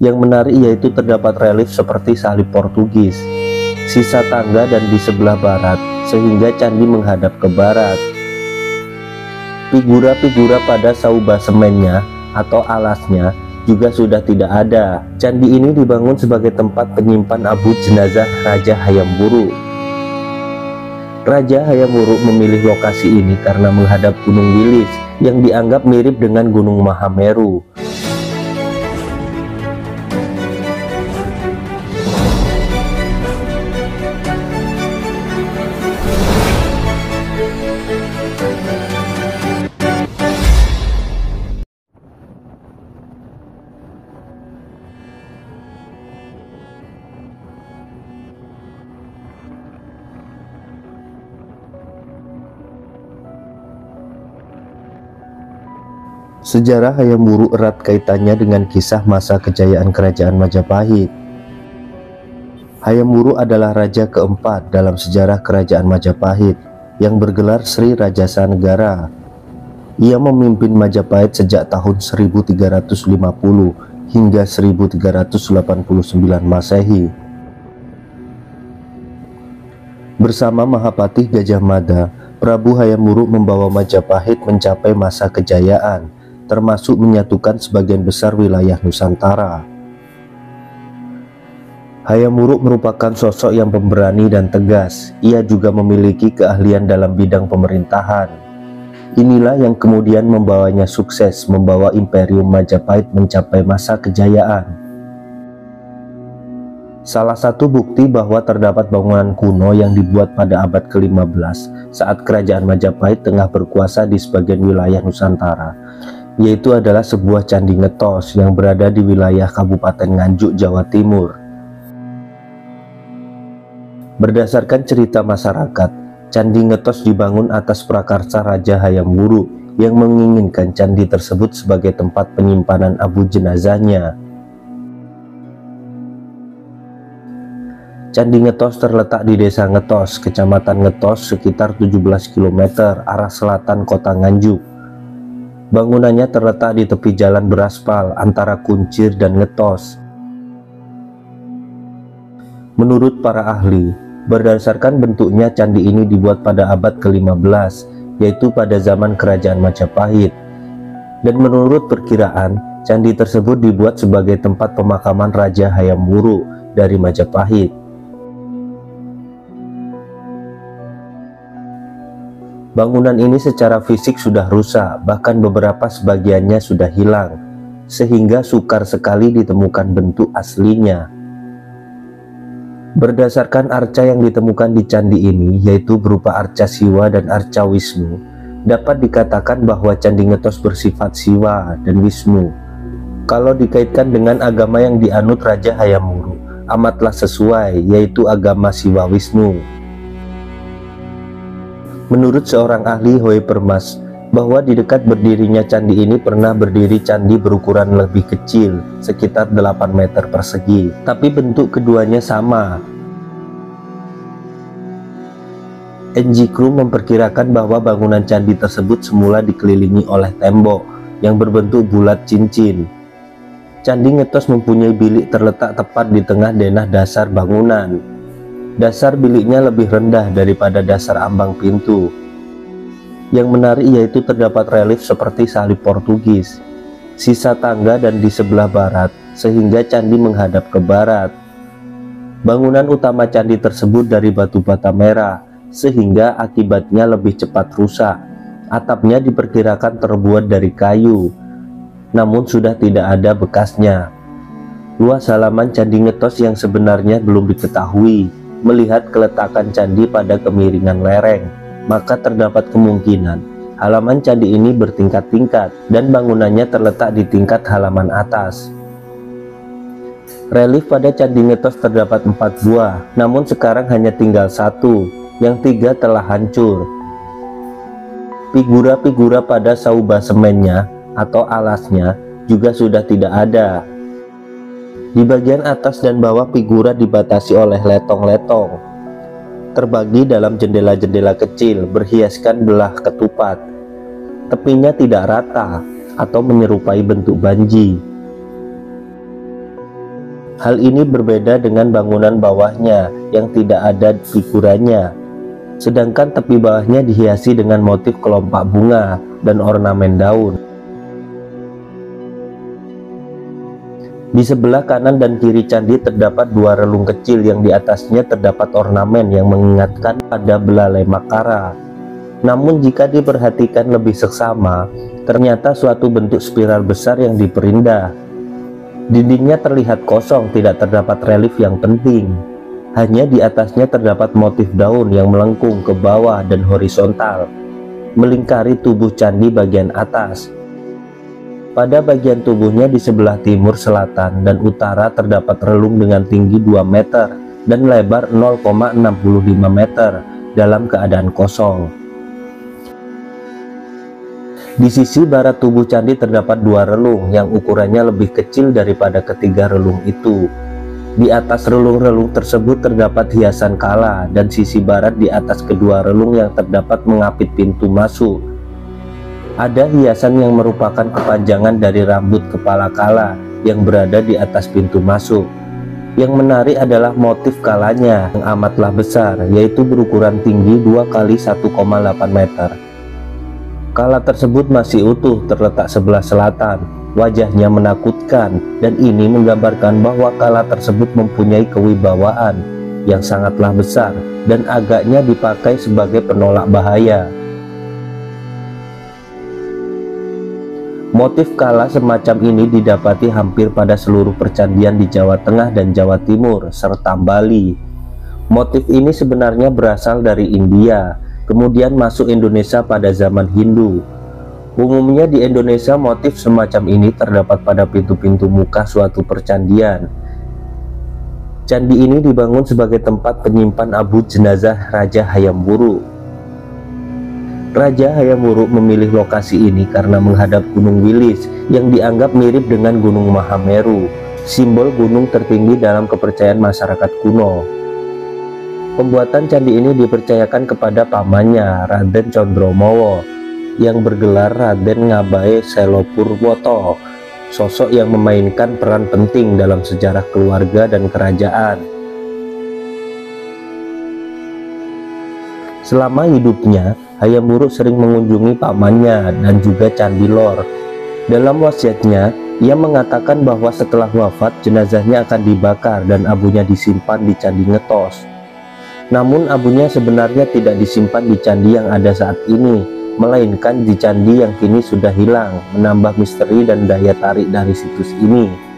Yang menarik yaitu terdapat relief seperti salib Portugis, sisa tangga dan di sebelah barat, sehingga candi menghadap ke barat. Figura-figura pada saubasemennya atau alasnya juga sudah tidak ada. Candi ini dibangun sebagai tempat penyimpan abu jenazah Raja Hayam Wuruk. Raja Hayam Wuruk memilih lokasi ini karena menghadap Gunung Wilis yang dianggap mirip dengan Gunung Mahameru. Sejarah Hayam Wuruk erat kaitannya dengan kisah masa kejayaan Kerajaan Majapahit. Hayam Wuruk adalah raja keempat dalam sejarah Kerajaan Majapahit yang bergelar Sri Rajasa Negara. Ia memimpin Majapahit sejak tahun 1350 hingga 1389 Masehi. Bersama Mahapatih Gajah Mada, Prabu Hayam Wuruk membawa Majapahit mencapai masa kejayaan, termasuk menyatukan sebagian besar wilayah Nusantara. Hayam Wuruk merupakan sosok yang pemberani dan tegas. Ia juga memiliki keahlian dalam bidang pemerintahan. Inilah yang kemudian membawanya sukses membawa Imperium Majapahit mencapai masa kejayaan. Salah satu bukti bahwa terdapat bangunan kuno yang dibuat pada abad ke-15 saat Kerajaan Majapahit tengah berkuasa di sebagian wilayah Nusantara, yaitu adalah sebuah candi ngetos yang berada di wilayah Kabupaten Nganjuk, Jawa Timur. Berdasarkan cerita masyarakat, candi ngetos dibangun atas prakarsa Raja Hayam Wuruk yang menginginkan candi tersebut sebagai tempat penyimpanan abu jenazahnya. Candi Ngetos terletak di Desa Ngetos, Kecamatan Ngetos, sekitar 17 km arah selatan kota Nganjuk. Bangunannya terletak di tepi jalan beraspal antara Kuncir dan Ngetos. Menurut para ahli, berdasarkan bentuknya candi ini dibuat pada abad ke-15, yaitu pada zaman Kerajaan Majapahit. Dan menurut perkiraan, candi tersebut dibuat sebagai tempat pemakaman Raja Hayam Wuruk dari Majapahit. Bangunan ini secara fisik sudah rusak, bahkan beberapa sebagiannya sudah hilang, sehingga sukar sekali ditemukan bentuk aslinya. Berdasarkan arca yang ditemukan di candi ini, yaitu berupa arca Siwa dan arca Wisnu, dapat dikatakan bahwa Candi Ngetos bersifat Siwa dan Wisnu. Kalau dikaitkan dengan agama yang dianut Raja Hayam Wuruk, amatlah sesuai, yaitu agama Siwa Wisnu. Menurut seorang ahli Hoe Permas, bahwa di dekat berdirinya candi ini pernah berdiri candi berukuran lebih kecil, sekitar 8 meter persegi, tapi bentuk keduanya sama. NG Crew memperkirakan bahwa bangunan candi tersebut semula dikelilingi oleh tembok yang berbentuk bulat cincin. Candi Ngetos mempunyai bilik terletak tepat di tengah denah dasar bangunan. Dasar biliknya lebih rendah daripada dasar ambang pintu. Yang menarik yaitu terdapat relief seperti salib Portugis, sisa tangga dan di sebelah barat, sehingga candi menghadap ke barat. Bangunan utama candi tersebut dari batu bata merah, sehingga akibatnya lebih cepat rusak. Atapnya diperkirakan terbuat dari kayu, namun sudah tidak ada bekasnya. Luas halaman Candi Ngetos yang sebenarnya belum diketahui. Melihat keletakan candi pada kemiringan lereng, maka terdapat kemungkinan halaman candi ini bertingkat-tingkat dan bangunannya terletak di tingkat halaman atas. Relief pada Candi Ngetos terdapat 4 buah, namun sekarang hanya tinggal 1, yang 3 telah hancur. Figura-figura pada saubasemennya atau alasnya juga sudah tidak ada. Di bagian atas dan bawah figura dibatasi oleh letong-letong, terbagi dalam jendela-jendela kecil berhiaskan belah ketupat. Tepinya tidak rata atau menyerupai bentuk banji. Hal ini berbeda dengan bangunan bawahnya yang tidak ada figurannya, sedangkan tepi bawahnya dihiasi dengan motif kelopak bunga dan ornamen daun. Di sebelah kanan dan kiri candi terdapat dua relung kecil yang di atasnya terdapat ornamen yang mengingatkan pada belalai Makara. Namun jika diperhatikan lebih seksama, ternyata suatu bentuk spiral besar yang diperindah. Dindingnya terlihat kosong, tidak terdapat relief yang penting. Hanya di atasnya terdapat motif daun yang melengkung ke bawah dan horizontal, melingkari tubuh candi bagian atas. Pada bagian tubuhnya di sebelah timur, selatan, dan utara terdapat relung dengan tinggi 2 meter dan lebar 0,65 meter dalam keadaan kosong. Di sisi barat tubuh candi terdapat dua relung yang ukurannya lebih kecil daripada ketiga relung itu. Di atas relung-relung tersebut terdapat hiasan kala, dan sisi barat di atas kedua relung yang terdapat mengapit pintu masuk. Ada hiasan yang merupakan kepanjangan dari rambut kepala kala yang berada di atas pintu masuk. Yang menarik adalah motif kalanya yang amatlah besar, yaitu berukuran tinggi 2 kali 1,8 meter. Kala tersebut masih utuh, terletak sebelah selatan. Wajahnya menakutkan, dan ini menggambarkan bahwa kala tersebut mempunyai kewibawaan yang sangatlah besar dan agaknya dipakai sebagai penolak bahaya. Motif kala semacam ini didapati hampir pada seluruh percandian di Jawa Tengah dan Jawa Timur serta Bali. Motif ini sebenarnya berasal dari India, kemudian masuk Indonesia pada zaman Hindu. Umumnya di Indonesia motif semacam ini terdapat pada pintu-pintu muka suatu percandian. Candi ini dibangun sebagai tempat penyimpan abu jenazah Raja Hayam Wuruk. Raja Hayam Wuruk memilih lokasi ini karena menghadap Gunung Wilis yang dianggap mirip dengan Gunung Mahameru, simbol gunung tertinggi dalam kepercayaan masyarakat kuno. Pembuatan candi ini dipercayakan kepada pamannya, Raden Condromowo, yang bergelar Raden Ngabae Selopurwoto, sosok yang memainkan peran penting dalam sejarah keluarga dan kerajaan. Selama hidupnya, Hayam Wuruk sering mengunjungi pamannya dan juga Candi Lor. Dalam wasiatnya, ia mengatakan bahwa setelah wafat jenazahnya akan dibakar dan abunya disimpan di Candi Ngetos. Namun abunya sebenarnya tidak disimpan di candi yang ada saat ini, melainkan di candi yang kini sudah hilang, menambah misteri dan daya tarik dari situs ini.